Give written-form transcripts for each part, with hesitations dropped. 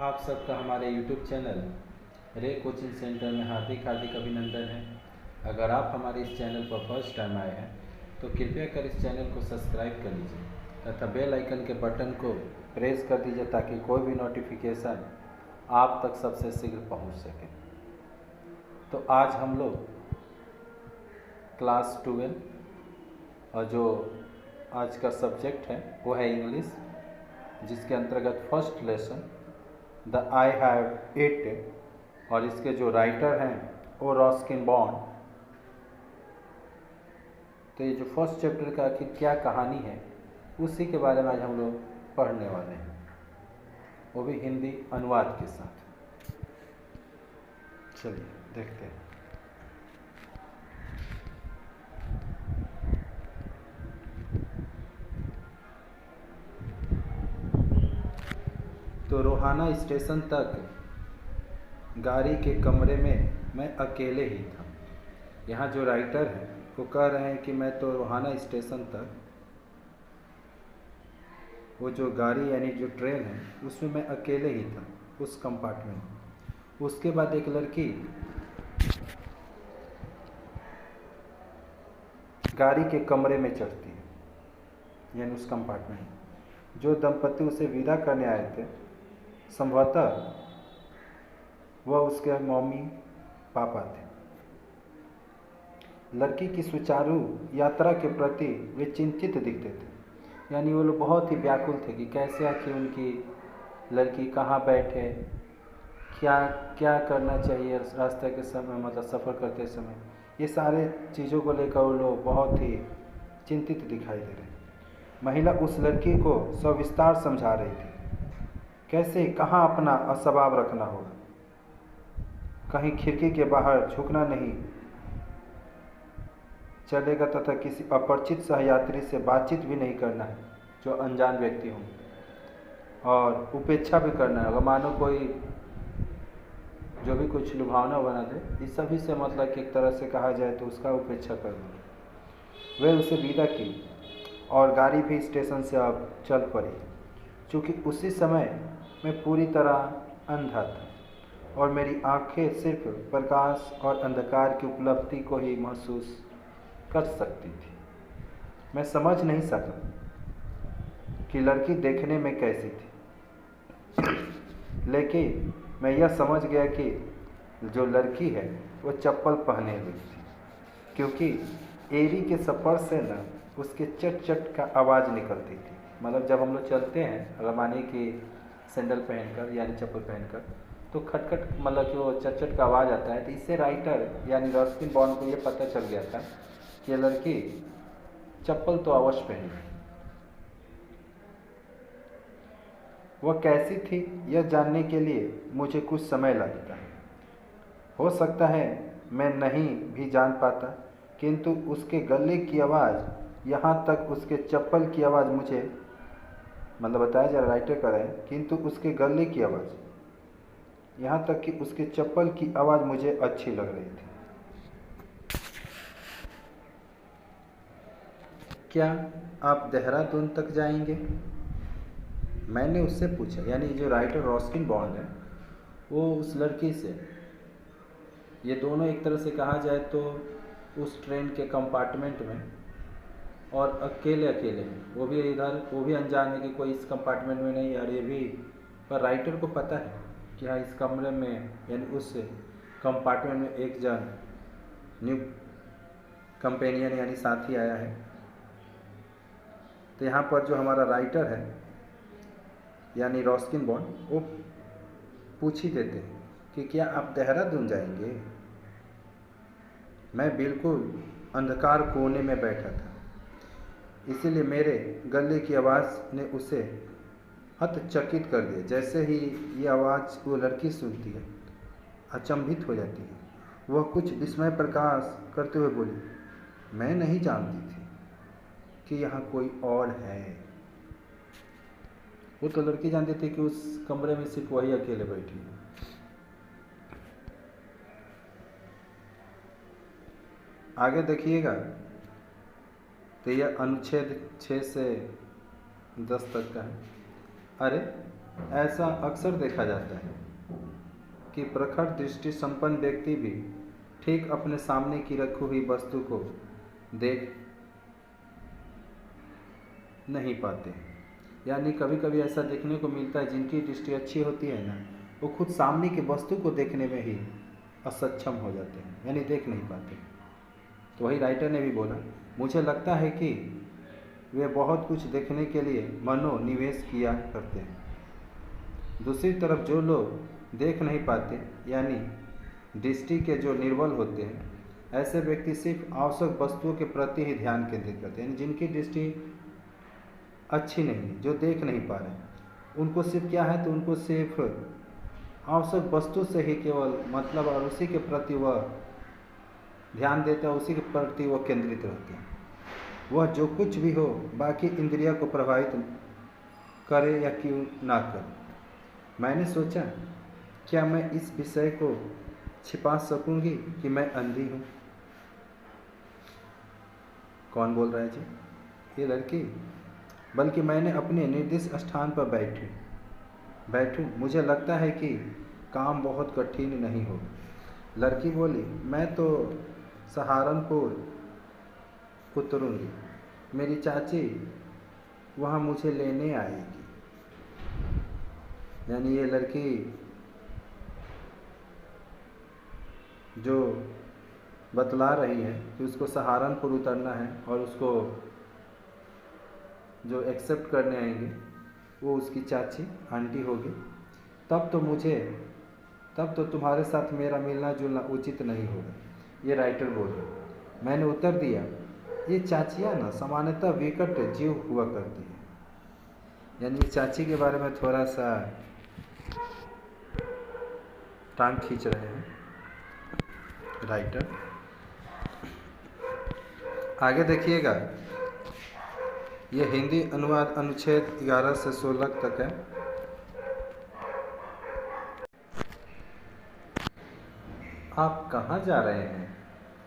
आप सबका हमारे YouTube चैनल रे कोचिंग सेंटर में हार्दिक हार्दिक अभिनंदन है। अगर आप हमारे इस चैनल पर फर्स्ट टाइम आए हैं तो कृपया कर इस चैनल को सब्सक्राइब कर लीजिए तथा बेल आइकन के बटन को प्रेस कर दीजिए ताकि कोई भी नोटिफिकेशन आप तक सबसे शीघ्र पहुंच सके। तो आज हम लोग क्लास 12 और जो आज का सब्जेक्ट है वो है इंग्लिश, जिसके अंतर्गत first lesson the I have it और इसके जो राइटर हैं वो रस्किन बॉन्ड। तो ये जो फर्स्ट चैप्टर का आखिर क्या कहानी है उसी के बारे में आज हम लोग पढ़ने वाले हैं, वो भी हिंदी अनुवाद के साथ। चलिए देखते हैं। तो रोहाना स्टेशन तक गाड़ी के कमरे में मैं अकेले ही था। यहाँ जो राइटर हैं वो कह रहे हैं कि मैं तो रोहाना स्टेशन तक, वो जो गाड़ी यानी जो ट्रेन है उसमें मैं अकेले ही था उस कंपार्टमेंट में। उसके बाद एक लड़की गाड़ी के कमरे में चढ़ती है यानी उस कंपार्टमेंट में। जो दंपति उसे विदा करने आए थे संभवतः वह उसके मम्मी पापा थे। लड़की की सुचारू यात्रा के प्रति वे चिंतित दिखते थे, यानी वो लोग बहुत ही व्याकुल थे कि कैसे आखिर उनकी लड़की कहाँ बैठे, क्या क्या करना चाहिए रास्ते के समय, मतलब सफ़र करते समय। ये सारे चीज़ों को लेकर वो लोग बहुत ही चिंतित दिखाई दे रहे। महिला उस लड़की को सविस्तार समझा रही थी कैसे कहाँ अपना असबाब रखना होगा, कहीं खिड़की के बाहर झुकना नहीं चलेगा तथा किसी अपरिचित सहयात्री से बातचीत भी नहीं करना है जो अनजान व्यक्ति हों, और उपेक्षा भी करना है। अगर मानो कोई जो भी कुछ लुभावना बना दे, इस सभी से मतलब कि एक तरह से कहा जाए तो उसका उपेक्षा करना। वे उसे विदा की और गाड़ी भी स्टेशन से अब चल पड़ी। चूँकि उसी समय मैं पूरी तरह अंधा था और मेरी आंखें सिर्फ प्रकाश और अंधकार की उपलब्धि को ही महसूस कर सकती थी। मैं समझ नहीं सका कि लड़की देखने में कैसी थी, लेकिन मैं यह समझ गया कि जो लड़की है वो चप्पल पहने हुई थी, क्योंकि एड़ी के स्पर्श से न उसके चट चट का आवाज़ निकलती थी। मतलब जब हम लोग चलते हैं, अगर मानिए कि सैंडल पहनकर यानी चप्पल पहनकर, तो खटखट मतलब कि वो चट चट का आवाज़ आता है। तो इससे राइटर यानी रस्किन बॉन्ड को ये पता चल गया था कि लड़की चप्पल तो अवश्य पहनी। वह कैसी थी यह जानने के लिए मुझे कुछ समय लगता है। हो सकता है मैं नहीं भी जान पाता, किंतु उसके गले की आवाज़, यहाँ तक उसके चप्पल की आवाज़ मुझे, मतलब बताया जा राइटर कर रहे हैं, किंतु उसके गले की आवाज़, यहाँ तक कि उसके चप्पल की आवाज़ मुझे अच्छी लग रही थी। क्या आप देहरादून तक जाएंगे? मैंने उससे पूछा, यानी जो राइटर रस्किन बॉन्ड है वो उस लड़की से, ये दोनों एक तरह से कहा जाए तो उस ट्रेन के कंपार्टमेंट में और अकेले अकेले हैं। वो भी इधर, वो भी अनजान है कि कोई इस कंपार्टमेंट में नहीं है, और ये भी, पर राइटर को पता है कि हाँ इस कमरे में यानी उस कंपार्टमेंट में एक जन न्यू कंपेनियन यानी साथी आया है। तो यहाँ पर जो हमारा राइटर है यानी रस्किन बॉन्ड, वो पूछ ही देते हैं कि क्या आप देहरादून जाएंगे? मैं बिल्कुल अंधकार कोने में बैठा था, इसीलिए मेरे गले की आवाज़ ने उसे हतचकित कर दिया। जैसे ही ये आवाज़ वो लड़की सुनती है अचंभित हो जाती है। वह कुछ विस्मय प्रकाश करते हुए बोली, मैं नहीं जानती थी कि यहाँ कोई और है। वो तो लड़की जानती थी कि उस कमरे में सिर्फ वही अकेले बैठी है। आगे देखिएगा तो यह अनुच्छेद 6 से 10 तक का है। अरे ऐसा अक्सर देखा जाता है कि प्रखर दृष्टि संपन्न व्यक्ति भी ठीक अपने सामने की रखी हुई वस्तु को देख नहीं पाते। यानी कभी कभी ऐसा देखने को मिलता है जिनकी दृष्टि अच्छी होती है ना, वो खुद सामने की वस्तु को देखने में ही असक्षम हो जाते हैं, यानी देख नहीं पाते। तो वही राइटर ने भी बोला, मुझे लगता है कि वे बहुत कुछ देखने के लिए मनोनिवेश किया करते हैं। दूसरी तरफ जो लोग देख नहीं पाते, यानी दृष्टि के जो निर्बल होते हैं, ऐसे व्यक्ति सिर्फ आवश्यक वस्तुओं के प्रति ही ध्यान केंद्रित करते हैं। यानी जिनकी दृष्टि अच्छी नहीं, जो देख नहीं पा रहे, उनको सिर्फ क्या है, तो उनको सिर्फ आवश्यक वस्तु से ही केवल मतलब और उसी के प्रति वह ध्यान देते हैं, उसी के प्रति वह केंद्रित रहते हैं। वह जो कुछ भी हो बाकी इंद्रिया को प्रभावित करे या क्यों ना करे। मैंने सोचा, क्या मैं इस विषय को छिपा सकूंगी कि मैं अंधी हूँ? कौन बोल रहा है जी? ये लड़की। बल्कि मैंने अपने निर्दिष्ट स्थान पर बैठूं। मुझे लगता है कि काम बहुत कठिन नहीं होगा। लड़की बोली, मैं तो सहारनपुर उतरूंगी, मेरी चाची वहाँ मुझे लेने आएगी। यानी ये लड़की जो बतला रही है कि उसको सहारनपुर उतरना है और उसको जो एक्सेप्ट करने आएंगे वो उसकी चाची आंटी होगी। तब तो तुम्हारे साथ मेरा मिलना जुलना उचित नहीं होगा, ये राइटर बोल रहा। मैंने उत्तर दिया, ये चाचियाँ ना सामान्यतः विकट जीव हुआ करती है। यानी चाची के बारे में थोड़ा सा टांग खींच रहे हैं राइटर। आगे देखिएगा, यह हिंदी अनुवाद अनुच्छेद 11 से 16 तक है। आप कहाँ जा रहे हैं?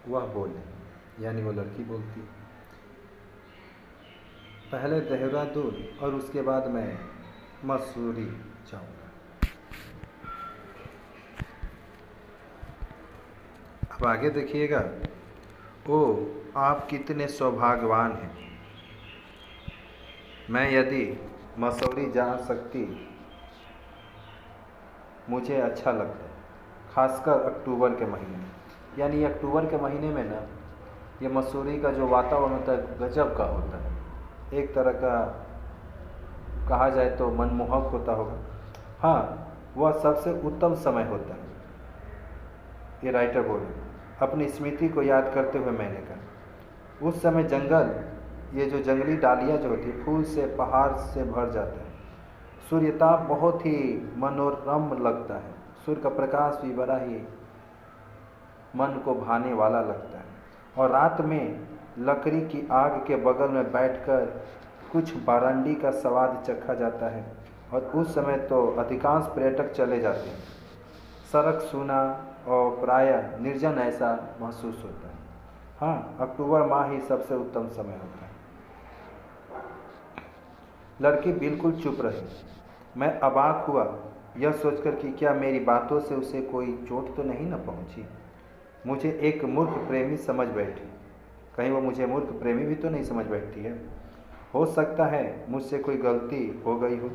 वह बोले, यानी वो लड़की बोलती, पहले देहरादून और उसके बाद मैं मसूरी जाऊँगा। अब आगे देखिएगा, ओ आप कितने सौभाग्यवान हैं। मैं यदि मसूरी जा सकती मुझे अच्छा लगता, खासकर अक्टूबर के महीने में। यानी अक्टूबर के महीने में ना, ये मसूरी का जो वातावरण होता है गजब का होता है, एक तरह का कहा जाए तो मनमोहक होता होगा। हाँ, वह सबसे उत्तम समय होता है, ये राइटर बोले अपनी स्मृति को याद करते हुए। मैंने कहा, उस समय जंगल, ये जो जंगली डालियाँ जो होती है, फूल से पहाड़ से भर जाता है। सूर्यताप बहुत ही मनोरम लगता है, सूर्य का प्रकाश भी बड़ा ही मन को भाने वाला लगता है। और रात में लकड़ी की आग के बगल में बैठकर कुछ बारंडी का स्वाद चखा जाता है। और उस समय तो अधिकांश पर्यटक चले जाते हैं, सड़क सूना और प्रायः निर्जन ऐसा महसूस होता है। हाँ, अक्टूबर माह ही सबसे उत्तम समय होता है। लड़की बिल्कुल चुप रही। मैं अबाक हुआ यह सोचकर कि क्या मेरी बातों से उसे कोई चोट तो नहीं न पहुंची। मुझे एक मूर्ख प्रेमी समझ बैठी। कहीं वो मुझे मूर्ख प्रेमी भी तो नहीं समझ बैठती है। हो सकता है मुझसे कोई गलती हो गई हो।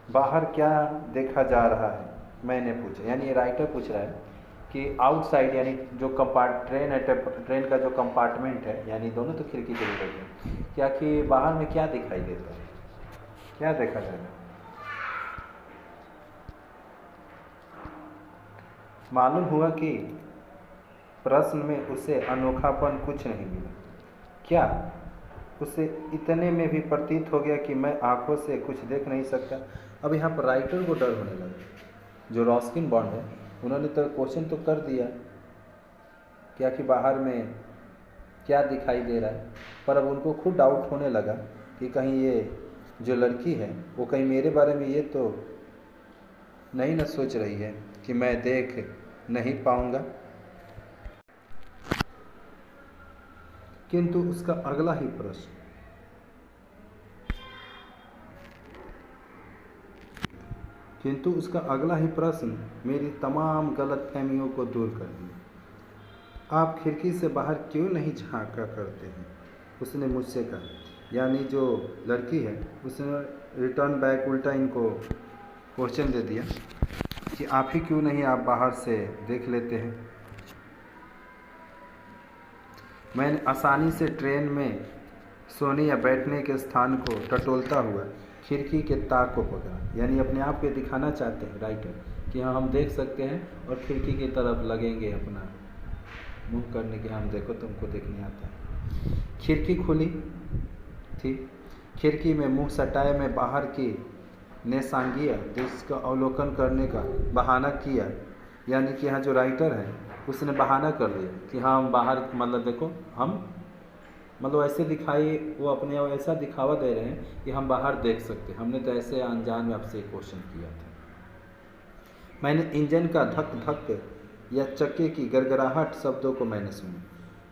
बाहर क्या देखा जा रहा है? मैंने पूछा। यानी ये राइटर पूछ रहा है कि आउटसाइड, यानी जो ट्रेन का जो कंपार्टमेंट है, यानी दोनों तो खिड़की चली गई है, क्या कि बाहर में क्या दिखाई देता है, क्या देखा जा रहा है? मालूम हुआ कि प्रश्न में उसे अनोखापन कुछ नहीं मिला। क्या उसे इतने में भी प्रतीत हो गया कि मैं आंखों से कुछ देख नहीं सकता? अब यहाँ पर राइटर को डर होने लगा। जो रॉस्किन बॉन्ड है, उन्होंने तो क्वेश्चन तो कर दिया क्या कि बाहर में क्या दिखाई दे रहा है, पर अब उनको खुद डाउट होने लगा कि कहीं ये जो लड़की है वो कहीं मेरे बारे में ये तो नहीं न सोच रही है कि मैं देख नहीं पाऊंगा। किंतु उसका अगला ही प्रश्न, किंतु उसका अगला ही प्रश्न मेरी तमाम गलतफहमियों को दूर कर दिया। आप खिड़की से बाहर क्यों नहीं झांका करते हैं? उसने मुझसे कहा। यानी जो लड़की है उसने रिटर्न बैक उल्टा इनको क्वेश्चन दे दिया कि आप ही क्यों नहीं आप बाहर से देख लेते हैं। मैंने आसानी से ट्रेन में सोने या बैठने के स्थान को टटोलता हुआ खिड़की के ताक को पकड़ा। यानी अपने आप को दिखाना चाहते हैं राइटर कि हाँ हम देख सकते हैं और खिड़की की तरफ लगेंगे अपना मुंह करने के, हम देखो तुमको देखने आता है। खिड़की खुली थी। खिड़की में मुंह सटाए मैं बाहर की नेसांगिया दृश्य का अवलोकन करने का बहाना किया। यानी कि यहाँ जो राइटर है उसने बहाना कर लिया कि हाँ हम बाहर मतलब देखो हम मतलब ऐसे दिखाई, वो अपने ऐसा दिखावा दे रहे हैं कि हम बाहर देख सकते हैं। हमने तो ऐसे अनजान में आपसे क्वेश्चन किया था। मैंने इंजन का धक धक या चक्के की गड़गड़ाहट शब्दों को मैंने सुना।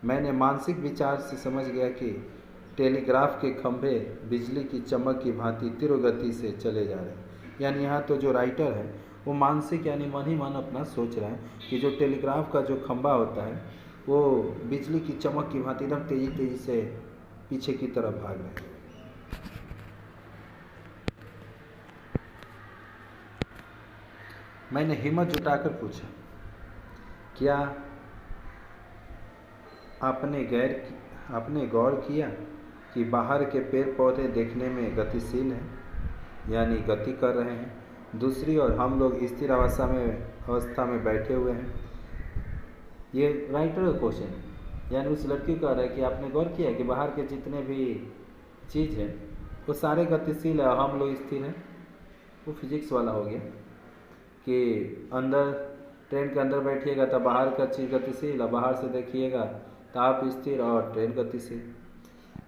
मैंने मानसिक विचार से समझ गया कि टेलीग्राफ के खंभे बिजली की चमक की भांति तीव्र गति से चले जा रहे हैं। यानी यहाँ तो जो राइटर है वो मानसिक यानी मन ही मन अपना सोच रहा है कि जो टेलीग्राफ का जो खंभा होता है वो बिजली की चमक की भांति एकदम तेजी तेजी से पीछे की तरफ भाग रहे हैं। मैंने हिम्मत जुटाकर पूछा, क्या आपने गौर किया कि बाहर के पेड़ पौधे देखने में गतिशील हैं, यानी गति कर रहे हैं। दूसरी ओर हम लोग स्थिर अवस्था में बैठे हुए हैं। ये राइटर का क्वेश्चन है। यानी उस लड़की को कह रहा है कि आपने गौर किया कि बाहर के जितने भी चीज़ है वो सारे गतिशील है और हम लोग स्थिर हैं। वो फिजिक्स वाला हो गया कि अंदर ट्रेन के अंदर बैठिएगा तो बाहर का चीज़ गतिशील और बाहर से देखिएगा तो आप स्थिर और ट्रेन गतिशील।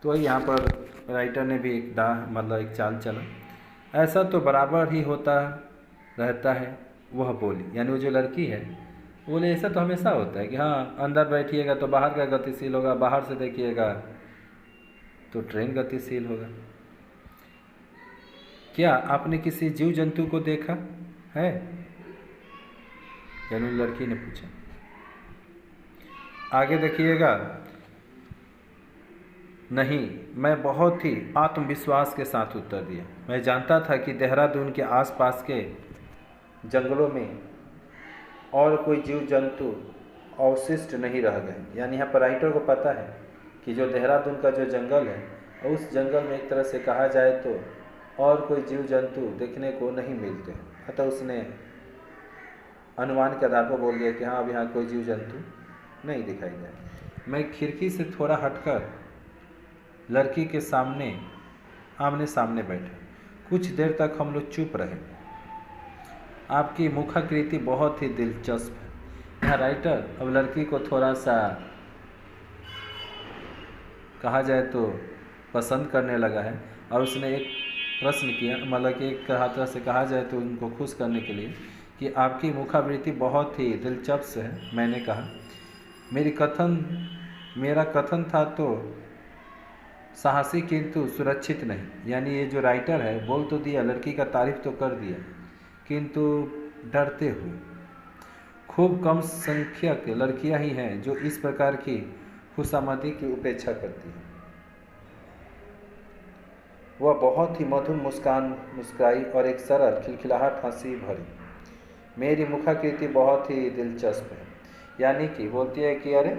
तो यहाँ पर राइटर ने भी एक मतलब एक चाल चला। ऐसा तो बराबर ही होता रहता है, वह बोली। यानी वो जो लड़की है बोले ऐसा तो हमेशा होता है कि हाँ अंदर बैठिएगा तो बाहर का गतिशील होगा, बाहर से देखिएगा तो ट्रेन गतिशील होगा। क्या आपने किसी जीव जंतु को देखा है? यानी लड़की ने पूछा। आगे देखिएगा। नहीं, मैं बहुत ही आत्मविश्वास के साथ उत्तर दिया। मैं जानता था कि देहरादून के आसपास के जंगलों में और कोई जीव जंतु अवशिष्ट नहीं रह गए। यानी यहाँ पर राइटर को पता है कि जो देहरादून का जो जंगल है उस जंगल में एक तरह से कहा जाए तो और कोई जीव जंतु देखने को नहीं मिलते। अतः उसने अनुमान के आधार पर बोल दिया कि हाँ अब यहाँ कोई जीव जंतु नहीं दिखाई दे। मैं खिड़की से थोड़ा हटकर लड़की के आमने सामने बैठे। कुछ देर तक हम लोग चुप रहे। आपकी मुखाकृति बहुत ही दिलचस्प है। यहाँ राइटर अब लड़की को थोड़ा सा कहा जाए तो पसंद करने लगा है और उसने एक प्रश्न किया, मतलब कि एक तरह से कहा जाए तो उनको खुश करने के लिए कि आपकी मुखावृत्ति बहुत ही दिलचस्प है। मैंने कहा मेरा कथन था तो साहसी किंतु सुरक्षित नहीं। यानी ये जो राइटर है बोल तो दिया, लड़की का तारीफ तो कर दिया, किंतु डरते हुए। खूब कम संख्यक लड़कियां ही हैं जो इस प्रकार की खुशामदी की उपेक्षा करती हैं। वह बहुत ही मधुर मुस्काई और एक सरल खिलखिलाहट हंसी भरी। मेरी मुखाकृति बहुत ही दिलचस्प है। यानी कि बोलती है कि अरे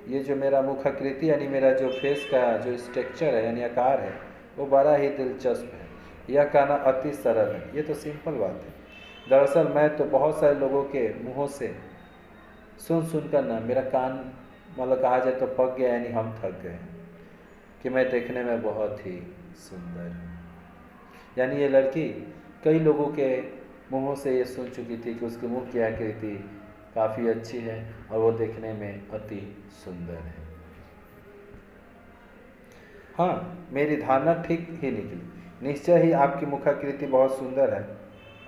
ये जो मेरा मुखाकृति यानी मेरा जो फेस का जो स्ट्रक्चर है यानी आकार है वो बड़ा ही दिलचस्प है। यह कहना अति सरल है, ये तो सिंपल बात है। दरअसल मैं तो बहुत सारे लोगों के मुंहों से सुनकर ना मेरा कान मतलब कहा जाए तो पक गया, यानी हम थक गए कि मैं देखने में बहुत ही सुंदर हूँ। यानी ये लड़की कई लोगों के मुंहों से ये सुन चुकी थी कि उसके मुंह की आकृति काफ़ी अच्छी है और वो देखने में अति सुंदर है। हाँ, मेरी धारणा ठीक ही निकली। निश्चय ही आपकी मुखाकृति बहुत सुंदर है।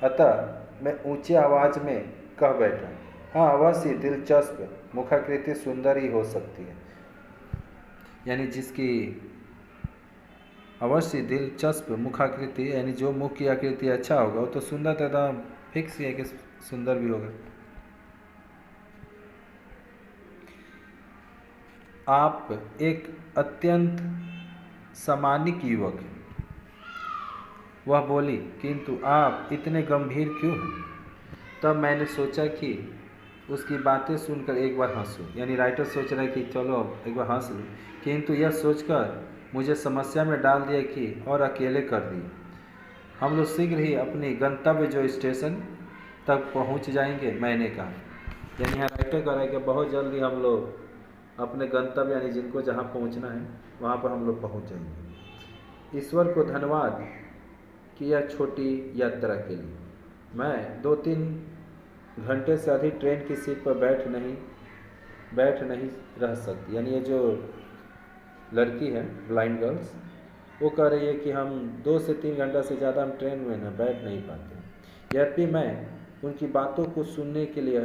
अतः मैं ऊंची आवाज़ में कह बैठा, हाँ अवश्य दिलचस्प मुखाकृति सुंदर ही हो सकती है। यानी जिसकी अवश्य दिलचस्प मुखाकृति, यानी जो मुख की आकृति अच्छा होगा वो तो सुंदर तो एकदम फिक्स ही है कि सुंदर भी होगा। आप एक अत्यंत सामान्य युवक हैं। वह बोली, किंतु आप इतने गंभीर क्यों हैं? तब मैंने सोचा कि उसकी बातें सुनकर एक बार हंसूं, यानी राइटर सोच रहा है कि चलो एक बार हंस लूं, किंतु यह सोचकर मुझे समस्या में डाल दिया कि और अकेले कर दिए। हम लोग शीघ्र ही अपनी गंतव्य जो स्टेशन तक पहुंच जाएंगे, मैंने कहा। यानी यहाँ राइटर कह रहा है कि बहुत जल्दी हम लोग अपने गंतव्य, यानी जिनको जहाँ पहुंचना है वहाँ पर हम लोग पहुंच जाएंगे। ईश्वर को धन्यवाद कि यह छोटी यात्रा के लिए मैं 2-3 घंटे से अधिक ट्रेन की सीट पर बैठ नहीं रह सकती। यानी ये जो लड़की है ब्लाइंड गर्ल्स, वो कह रही है कि हम 2 से 3 घंटा से ज़्यादा हम ट्रेन में ना बैठ नहीं पाते। यद्यपि मैं उनकी बातों को सुनने के लिए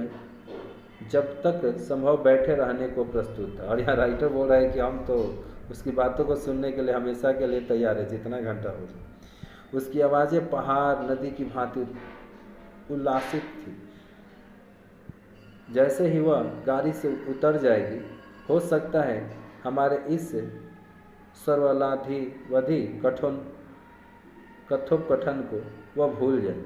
जब तक संभव बैठे रहने को प्रस्तुत था। और यहाँ राइटर बोल रहा है कि हम तो उसकी बातों को सुनने के लिए हमेशा के लिए तैयार है, जितना घंटा हो जाए। उसकी आवाज़ें पहाड़ नदी की भांति उल्लासित थी। जैसे ही वह गाड़ी से उतर जाएगी, हो सकता है हमारे इस सर्वलाधिवधि कथोपकथन को वह भूल जाए।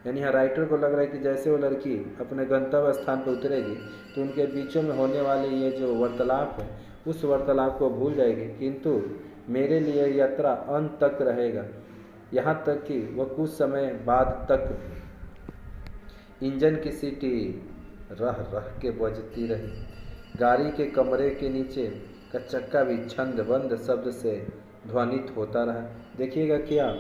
यानी यहाँ राइटर को लग रहा है कि जैसे वो लड़की अपने गंतव्य स्थान पर उतरेगी तो उनके बीचों में होने वाले ये जो वार्तालाप है, उस वार्तालाप को भूल जाएगी। किंतु मेरे लिए यात्रा अंत तक रहेगा, यहाँ तक कि वह कुछ समय बाद तक इंजन की सीटी रह के बजती रही। गाड़ी के कमरे के नीचे का चक्का भी छंद बंद शब्द से ध्वनित होता रहा। देखिएगा क्या,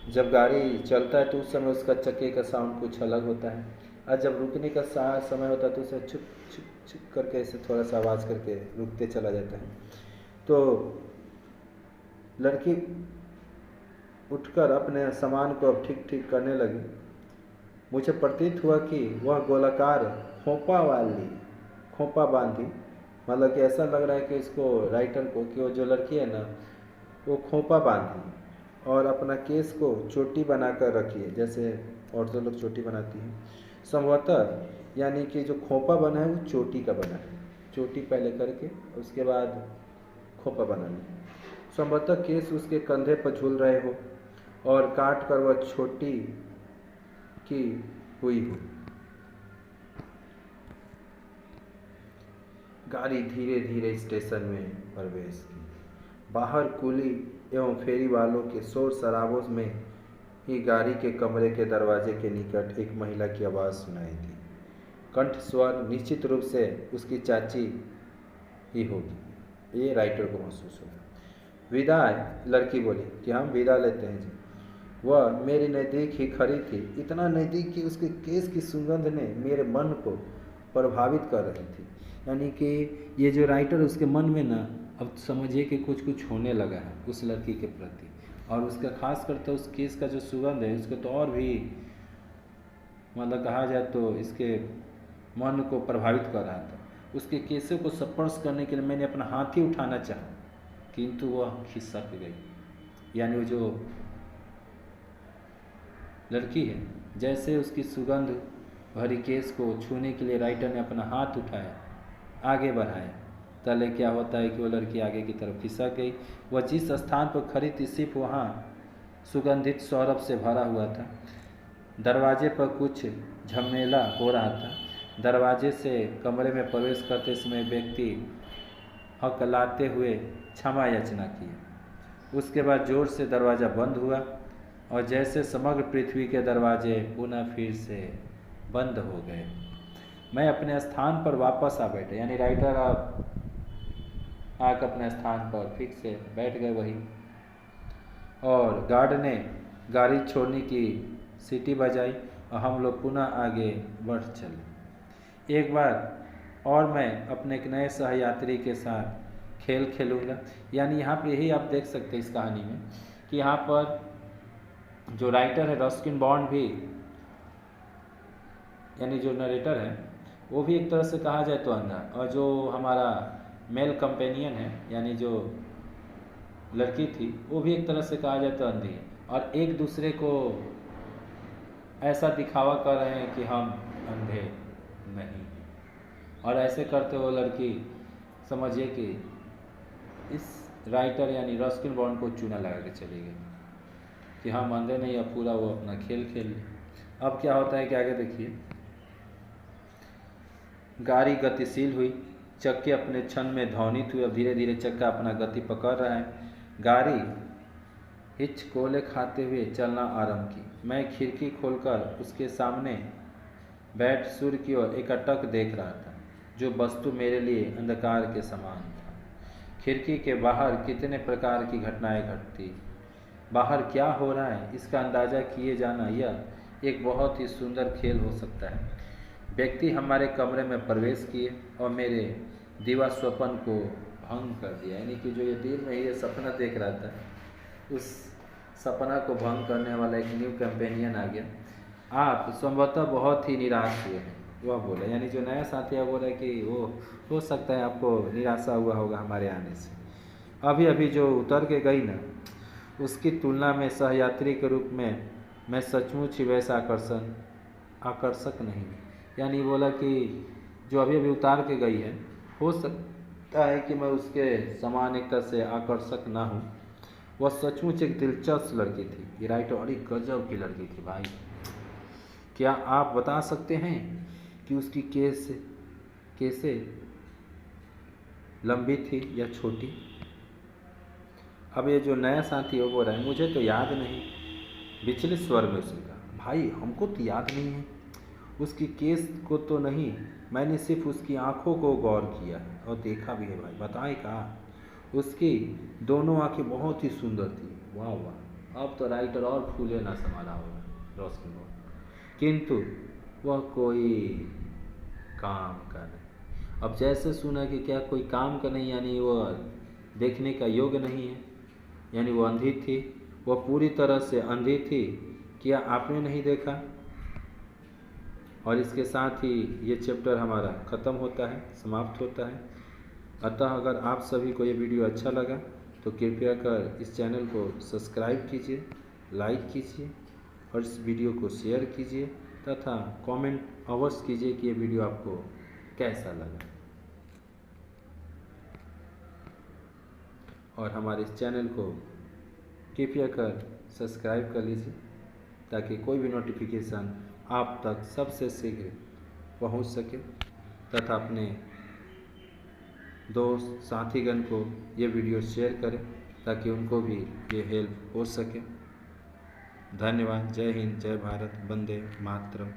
जब गाड़ी चलता है तो उस समय उसका चक्के का साउंड कुछ अलग होता है, और जब रुकने का समय होता है तो उसे छुप छुप छुप करके ऐसे थोड़ा सा आवाज़ करके रुकते चला जाता है। तो लड़की उठकर अपने सामान को अब ठीक करने लगी। मुझे प्रतीत हुआ कि वह गोलाकार खोपा बांधी, मतलब कि ऐसा लग रहा है कि इसको राइटर को कि वो जो लड़की है ना, वो खोपा बांधी और अपना केस को चोटी बनाकर रखी है, जैसे औरतें लोग चोटी बनाती हैं संभवतः। यानी कि जो खोपा बना है वो चोटी का बना है, चोटी पहले करके उसके बाद खोपा बनाना। संभवतः केस उसके कंधे पर झूल रहे हो और काट कर वह छोटी की हुई हो। गाड़ी धीरे धीरे स्टेशन में प्रवेश की। बाहर कुली एवं फेरी वालों के शोर शराबों में ही गाड़ी के कमरे के दरवाजे के निकट एक महिला की आवाज़ सुनाई दी। कंठ स्वर निश्चित रूप से उसकी चाची ही होगी, ये राइटर को महसूस हुआ। विदाई, लड़की बोली कि हम विदा लेते हैं जी। वह मेरे नज़दीक ही खड़ी थी, इतना नज़दीक कि उसके केस की सुगंध ने मेरे मन को प्रभावित कर रही थी। यानी कि ये जो राइटर उसके मन में ना अब समझिए कि कुछ होने लगा है उस लड़की के प्रति, और उसका खास करके उस केस का जो सुगंध है उसको तो और भी मतलब कहा जाए तो इसके मन को प्रभावित कर रहा था। उसके केसों को स्पर्श करने के लिए मैंने अपना हाथ ही उठाना चाहा, किंतु वह खिसक गई। यानी वो जो लड़की है, जैसे उसकी सुगंध भरी केस को छूने के लिए राइटर ने अपना हाथ उठाया, आगे बढ़ाया, तले क्या होता है कि वो लड़की आगे की तरफ खिसक गई। वह जिस स्थान पर खड़ी थी सिर्फ वहाँ सुगंधित सौरभ से भरा हुआ था। दरवाजे पर कुछ झमेला हो रहा था। दरवाजे से कमरे में प्रवेश करते समय व्यक्ति हकलाते हुए क्षमा याचना की। उसके बाद जोर से दरवाज़ा बंद हुआ और जैसे समग्र पृथ्वी के दरवाजे पुनः फिर से बंद हो गए। मैं अपने स्थान पर वापस आ बैठा, यानी राइटर आप आकर अपने स्थान पर फिर से बैठ गए वही, और गार्ड ने गाड़ी छोड़ने की सीटी बजाई और हम लोग पुनः आगे बढ़ चले। एक बार और मैं अपने एक नए सहयात्री के साथ खेल खेलूँगा। यानी यहाँ पर यही आप देख सकते हैं इस कहानी में कि यहाँ पर जो राइटर है रस्किन बॉन्ड भी, यानी जो नरेटर है वो भी एक तरह से कहा जाए तो अंधा, और जो हमारा मेल कंपेनियन है यानी जो लड़की थी वो भी एक तरह से कहा जाए तो अंधी है, और एक दूसरे को ऐसा दिखावा कर रहे हैं कि हम अंधे नहीं हैं, और ऐसे करते वो लड़की समझिए कि इस राइटर यानी रस्किन बॉन्ड को चूना लगा के चली गई कि हम अंधे नहीं, अब पूरा वो अपना खेल खेल ले। अब क्या होता है कि आगे देखिए, गाड़ी गतिशील हुई, चक्के अपने क्षण में ध्वनित हुए, अब धीरे धीरे चक्का अपना गति पकड़ रहा है। गाड़ी हिचकोले खाते हुए चलना आरंभ की। मैं खिड़की खोलकर उसके सामने बैठ सूर्य की ओर एकटक देख रहा था, जो वस्तु मेरे लिए अंधकार के समान था। खिड़की के बाहर कितने प्रकार की घटनाएं घटती, बाहर क्या हो रहा है इसका अंदाज़ा किए जाना यह एक बहुत ही सुंदर खेल हो सकता है। व्यक्ति हमारे कमरे में प्रवेश किए और मेरे दिवा स्वप्न को भंग कर दिया, यानी कि जो ये दिल में ये सपना देख रहा था उस सपना को भंग करने वाला एक न्यू कंपेनियन आ गया। आप संभवतः बहुत ही निराश हुए हैं, वह बोला, यानी जो नया साथी है बोला कि वो हो सकता है आपको निराशा हुआ होगा हमारे आने से। अभी अभी जो उतर के गई ना, उसकी तुलना में सहयात्री के रूप में मैं सचमुच ही वैसा आकर्षक नहीं। यानी बोला कि जो अभी अभी उतार के गई है, हो सकता है कि मैं उसके समान एक तरह से आकर्षक ना हूँ। वह सचमुच एक दिलचस्प लड़की थी। ये राइटर बड़ी गजब की लड़की थी भाई। क्या आप बता सकते हैं कि उसकी कैसे लंबी थी या छोटी? अब ये जो नया साथी है वो बोल रहा है मुझे तो याद नहीं। विचलित स्वर में उसने कहा, भाई हमको तो याद नहीं है, उसकी केस को तो नहीं, मैंने सिर्फ उसकी आंखों को गौर किया है और देखा भी है भाई, बताएं कहा। उसकी दोनों आंखें बहुत ही सुंदर थी। वाह वाह, अब तो राइटर और फूले ना संभाला होगा रोशनी को। किंतु वह कोई काम का नहीं। अब जैसे सुना कि क्या कोई काम का नहीं, यानी वह देखने का योग्य नहीं है, यानी वो अंधी थी, वह पूरी तरह से अंधी थी। क्या आपने नहीं देखा? और इसके साथ ही ये चैप्टर हमारा ख़त्म होता है, समाप्त होता है। अतः अगर आप सभी को ये वीडियो अच्छा लगा तो कृपया कर इस चैनल को सब्सक्राइब कीजिए, लाइक कीजिए और इस वीडियो को शेयर कीजिए तथा कमेंट अवश्य कीजिए कि ये वीडियो आपको कैसा लगा। और हमारे इस चैनल को कृपया कर सब्सक्राइब कर लीजिए ताकि कोई भी नोटिफिकेशन आप तक सबसे शीघ्र पहुंच सके तथा अपने दोस्त साथीगण को ये वीडियो शेयर करें ताकि उनको भी ये हेल्प हो सके। धन्यवाद। जय हिंद, जय भारत, वंदे मातरम।